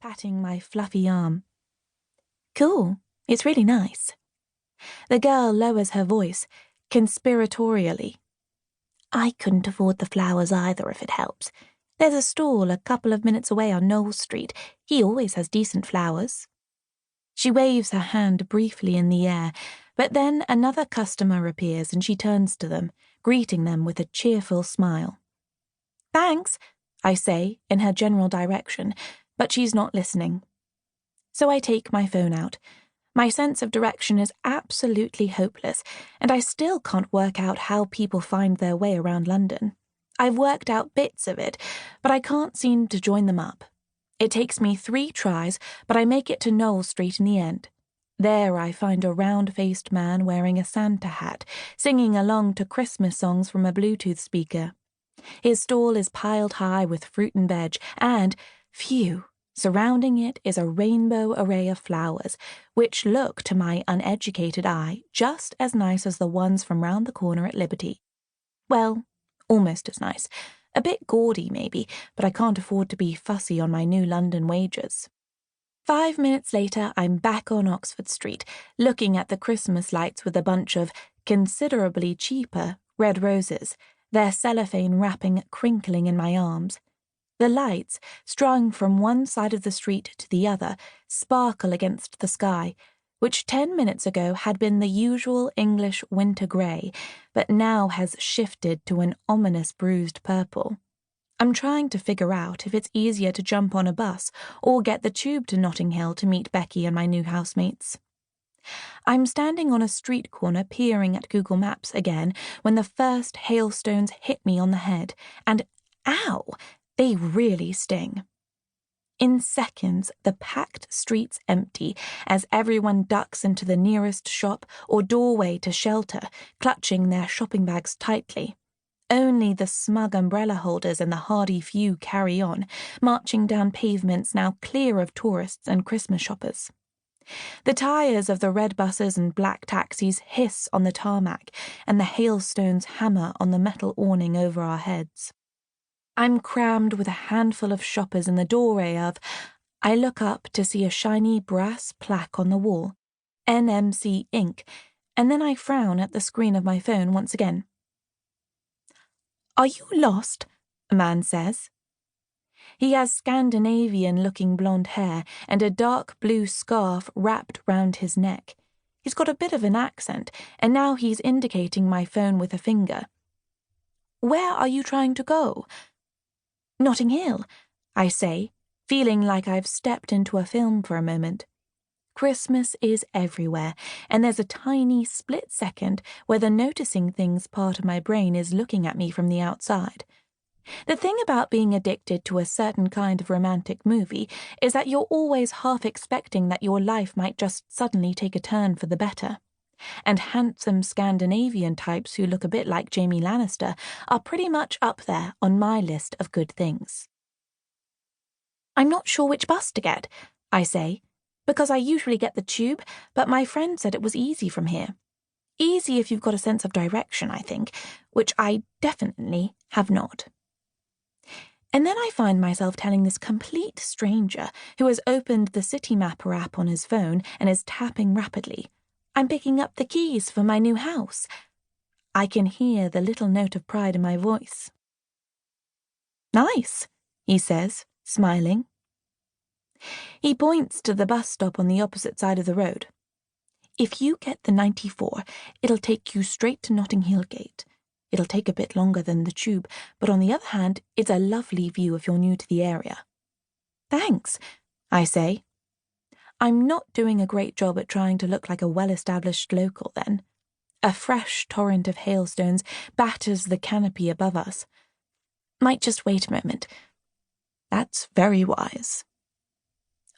patting my fluffy arm. Cool, it's really nice. The girl lowers her voice, conspiratorially. I couldn't afford the flowers either if it helps. There's a stall a couple of minutes away on Knoll Street. He always has decent flowers. She waves her hand briefly in the air, but then another customer appears and she turns to them, greeting them with a cheerful smile. Thanks, I say in her general direction, but she's not listening. So I take my phone out. My sense of direction is absolutely hopeless, and I still can't work out how people find their way around London. I've worked out bits of it, but I can't seem to join them up. It takes me 3 tries, but I make it to Knoll Street in the end. There I find a round-faced man wearing a Santa hat, singing along to Christmas songs from a Bluetooth speaker. His stall is piled high with fruit and veg, and, phew, surrounding it is a rainbow array of flowers, which look to my uneducated eye just as nice as the ones from round the corner at Liberty. Well, almost as nice. A bit gaudy, maybe, but I can't afford to be fussy on my new London wages. 5 minutes later, I'm back on Oxford Street, looking at the Christmas lights with a bunch of considerably cheaper red roses, their cellophane wrapping crinkling in my arms. The lights, strung from one side of the street to the other, sparkle against the sky, which 10 minutes ago had been the usual English winter grey, but now has shifted to an ominous bruised purple. I'm trying to figure out if it's easier to jump on a bus or get the tube to Notting Hill to meet Becky and my new housemates. I'm standing on a street corner peering at Google Maps again when the first hailstones hit me on the head, and ow, they really sting. In seconds, the packed streets empty as everyone ducks into the nearest shop or doorway to shelter, clutching their shopping bags tightly. Only the smug umbrella holders and the hardy few carry on, marching down pavements now clear of tourists and Christmas shoppers. The tires of the red buses and black taxis hiss on the tarmac, and the hailstones hammer on the metal awning over our heads. I'm crammed with a handful of shoppers in the doorway of... I look up to see a shiny brass plaque on the wall, NMC Inc., and then I frown at the screen of my phone once again. Are you lost? A man says. He has Scandinavian-looking blonde hair and a dark blue scarf wrapped round his neck. He's got a bit of an accent, and now he's indicating my phone with a finger. Where are you trying to go? Notting Hill, I say, feeling like I've stepped into a film for a moment. Christmas is everywhere, and there's a tiny split second where the noticing things part of my brain is looking at me from the outside. The thing about being addicted to a certain kind of romantic movie is that you're always half expecting that your life might just suddenly take a turn for the better. And handsome Scandinavian types who look a bit like Jamie Lannister are pretty much up there on my list of good things. I'm not sure which bus to get, I say, because I usually get the tube, but my friend said it was easy from here. Easy if you've got a sense of direction, I think, which I definitely have not. And then I find myself telling this complete stranger who has opened the City Mapper app on his phone and is tapping rapidly, I'm picking up the keys for my new house. I can hear the little note of pride in my voice. Nice, he says, smiling. He points to the bus stop on the opposite side of the road. If you get the 94, it'll take you straight to Notting Hill Gate. It'll take a bit longer than the tube, but on the other hand, it's a lovely view if you're new to the area. Thanks, I say. I'm not doing a great job at trying to look like a well-established local then. A fresh torrent of hailstones batters the canopy above us. Might just wait a moment. That's very wise.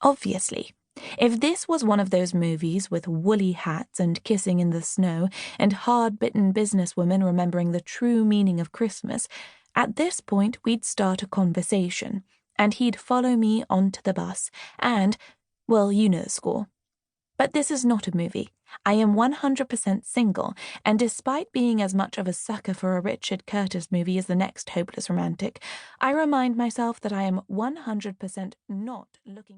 Obviously, if this was one of those movies with woolly hats and kissing in the snow and hard-bitten businesswomen remembering the true meaning of Christmas, at this point we'd start a conversation, and he'd follow me onto the bus, and, well, you know the score. But this is not a movie. I am 100% single, and despite being as much of a sucker for a Richard Curtis movie as the next hopeless romantic, I remind myself that I am 100% not looking...